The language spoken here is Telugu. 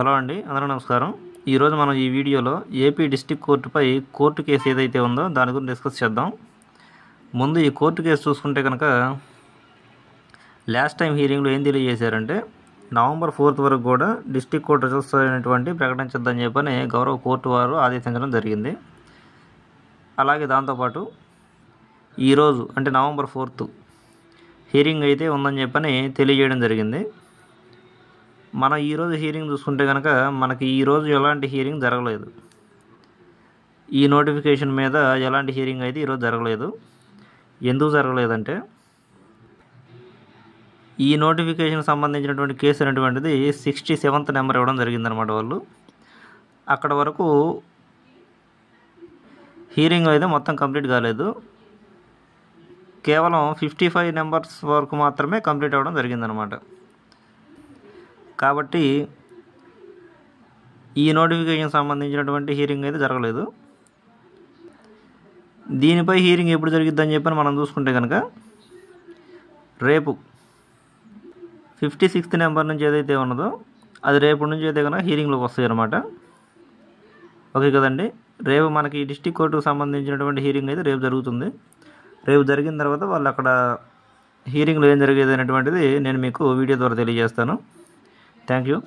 హలో అండి, అందరూ నమస్కారం. ఈరోజు మనం ఈ వీడియోలో ఏపీ డిస్ట్రిక్ట్ కోర్టుపై కోర్టు కేసు ఏదైతే ఉందో దాని గురించి డిస్కస్ చేద్దాం. ముందు ఈ కోర్టు కేసు చూసుకుంటే కనుక లాస్ట్ టైం హీరింగ్లో ఏం తెలియజేశారంటే నవంబర్ 4th వరకు కూడా డిస్ట్రిక్ట్ కోర్టు రిజల్ట్స్ అయినటువంటి ప్రకటించొద్దని చెప్పని గౌరవ కోర్టు వారు ఆదేశించడం జరిగింది. అలాగే దాంతోపాటు ఈరోజు అంటే నవంబర్ 4th హీరింగ్ అయితే ఉందని చెప్పని తెలియజేయడం జరిగింది. మనం ఈరోజు హీరింగ్ చూసుకుంటే కనుక మనకి ఈరోజు ఎలాంటి హీరింగ్ జరగలేదు. ఈ నోటిఫికేషన్ మీద ఎలాంటి హీరింగ్ అయితే ఈరోజు జరగలేదు. ఎందుకు జరగలేదంటే ఈ నోటిఫికేషన్ సంబంధించినటువంటి కేసు అనేటువంటిది 67th నెంబర్ ఇవ్వడం జరిగిందనమాట. వాళ్ళు అక్కడ వరకు హీరింగ్ అయితే మొత్తం కంప్లీట్ కాలేదు. కేవలం 55 నెంబర్స్ వరకు మాత్రమే కంప్లీట్ అవ్వడం జరిగిందనమాట. కాబట్టి ఈ నోటిఫికేషన్ సంబంధించినటువంటి హీరింగ్ అయితే జరగలేదు. దీనిపై హీరింగ్ ఎప్పుడు జరిగిద్దని చెప్పని మనం చూసుకుంటే కనుక రేపు 56th నెంబర్ నుంచి ఏదైతే ఉన్నదో అది రేపు నుంచి అయితే కనుక హీరింగ్లోకి వస్తాయి అన్నమాట. ఓకే కదండి. రేపు మనకి డిస్ట్రిక్ట్ కోర్టుకు సంబంధించినటువంటి హీరింగ్ అయితే రేపు జరుగుతుంది. రేపు జరిగిన తర్వాత వాళ్ళు అక్కడ హీరింగ్లో ఏం జరిగేది అనేటువంటిది నేను మీకు వీడియో ద్వారా తెలియజేస్తాను. Thank you.